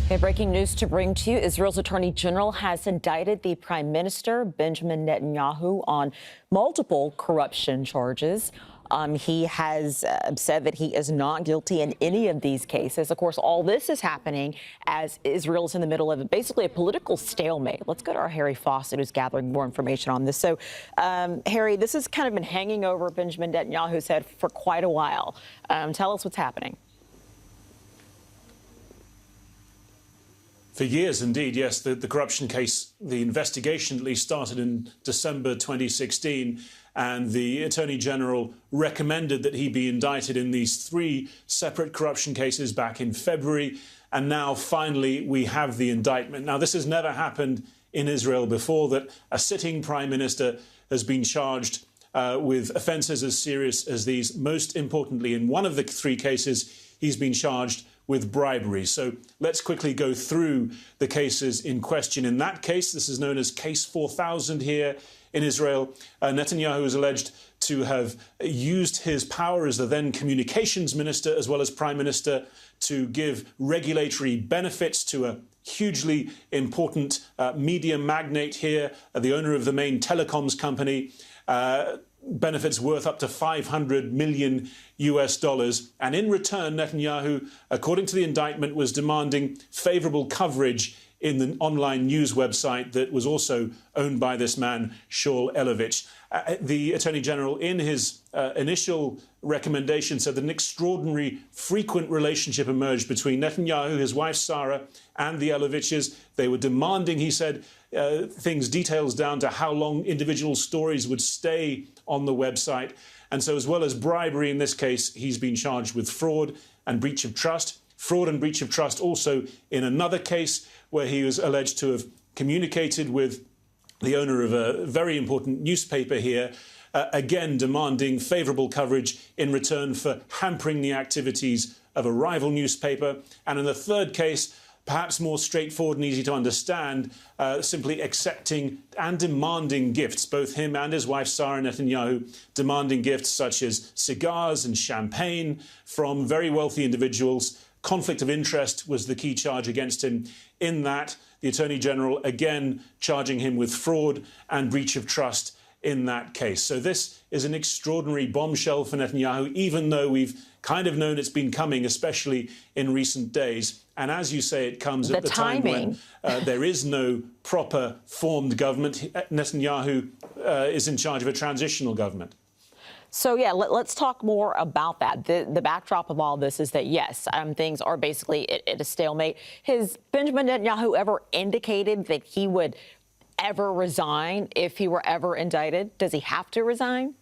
Okay, breaking news to bring to you. Israel's Attorney General has indicted the Prime Minister, Benjamin Netanyahu, on multiple corruption charges. He has said that he is not guilty in any of these cases. Of course, all this is happening as Israel is in the middle of basically a political stalemate. Let's go to our Harry Fawcett, who's gathering more information on this. So, Harry, this has kind of been hanging over Benjamin Netanyahu's head for quite a while. Tell us what's happening. For years, indeed, yes, the corruption case, the investigation at least started in December 2016, and the Attorney General recommended that he be indicted in these three separate corruption cases back in February, and now finally we have the indictment. Now, this has never happened in Israel before, that a sitting Prime Minister has been charged with offences as serious as these. Most importantly, in one of the three cases, he's been charged with bribery. So let's quickly go through the cases in question. In that case, this is known as Case 4000 here in Israel. Netanyahu is alleged to have used his power as the then communications minister as well as prime minister to give regulatory benefits to a hugely important media magnate here, the owner of the main telecoms company, benefits worth up to $500 million US. And in return, Netanyahu, according to the indictment, was demanding favourable coverage in the online news website that was also owned by this man, Shaul Elovich. The Attorney General, in his initial recommendation, said that an extraordinary, frequent relationship emerged between Netanyahu, his wife Sarah, and the Eloviches. They were demanding, he said, details down to how long individual stories would stay on the website. And so, as well as bribery in this case, he's been charged with fraud and breach of trust. Fraud and breach of trust also in another case where he was alleged to have communicated with the owner of a very important newspaper here, again demanding favourable coverage in return for hampering the activities of a rival newspaper. And in the third case, perhaps more straightforward and easy to understand, simply accepting and demanding gifts, both him and his wife, Sarah Netanyahu, demanding gifts such as cigars and champagne from very wealthy individuals. Conflict of interest was the key charge against him in that. The Attorney General, again, charging him with fraud and breach of trust in that case. So this is an extraordinary bombshell for Netanyahu, even though we've kind of known it's been coming, especially in recent days. And as you say, it comes at the time when there is no proper formed government. Netanyahu is in charge of a transitional government. So, yeah, let's talk more about that. The backdrop of all this is that, yes, things are basically at a stalemate. Has Benjamin Netanyahu ever indicated that he would ever resign if he were ever indicted? Does he have to resign?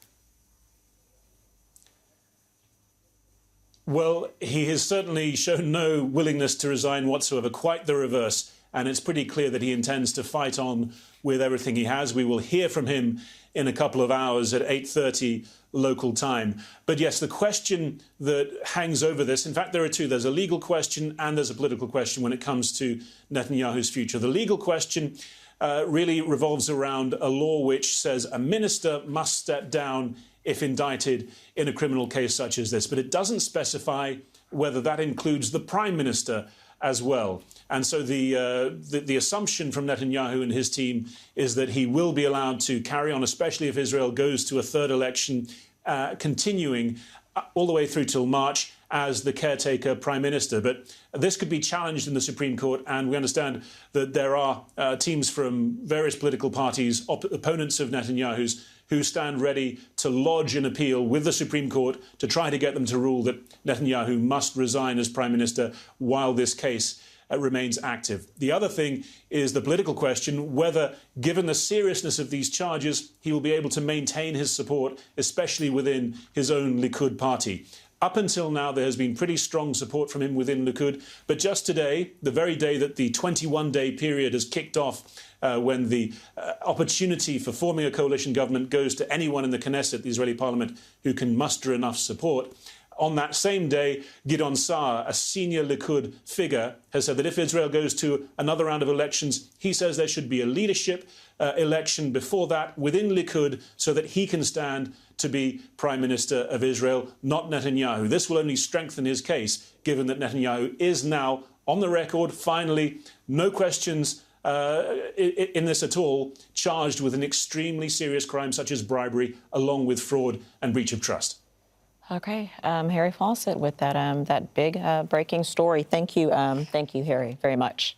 Well, he has certainly shown no willingness to resign whatsoever, quite the reverse. And it's pretty clear that he intends to fight on with everything he has. We will hear from him in a couple of hours at 8:30 local time. But yes, the question that hangs over this, in fact, there are two. There's a legal question and there's a political question when it comes to Netanyahu's future. The legal question really revolves around a law which says a minister must step down if indicted in a criminal case such as this. But it doesn't specify whether that includes the prime minister as well. And so the assumption from Netanyahu and his team is that he will be allowed to carry on, especially if Israel goes to a third election, continuing all the way through till March as the caretaker prime minister. But this could be challenged in the Supreme Court, and we understand that there are teams from various political parties, opponents of Netanyahu's, who stand ready to lodge an appeal with the Supreme Court to try to get them to rule that Netanyahu must resign as prime minister while this case remains active. The other thing is the political question, whether, given the seriousness of these charges, he will be able to maintain his support, especially within his own Likud party. Up until now, there has been pretty strong support from him within Likud. But just today, the very day that the 21-day period has kicked off, when the opportunity for forming a coalition government goes to anyone in the Knesset, the Israeli parliament, who can muster enough support, on that same day, Gideon Saar, a senior Likud figure, has said that if Israel goes to another round of elections, he says there should be a leadership election before that within Likud so that he can stand to be Prime Minister of Israel, not Netanyahu. This will only strengthen his case, given that Netanyahu is now on the record, finally, no questions in this at all, charged with an extremely serious crime such as bribery, along with fraud and breach of trust. Okay, Harry Fawcett with that big breaking story. Thank you, Harry, very much.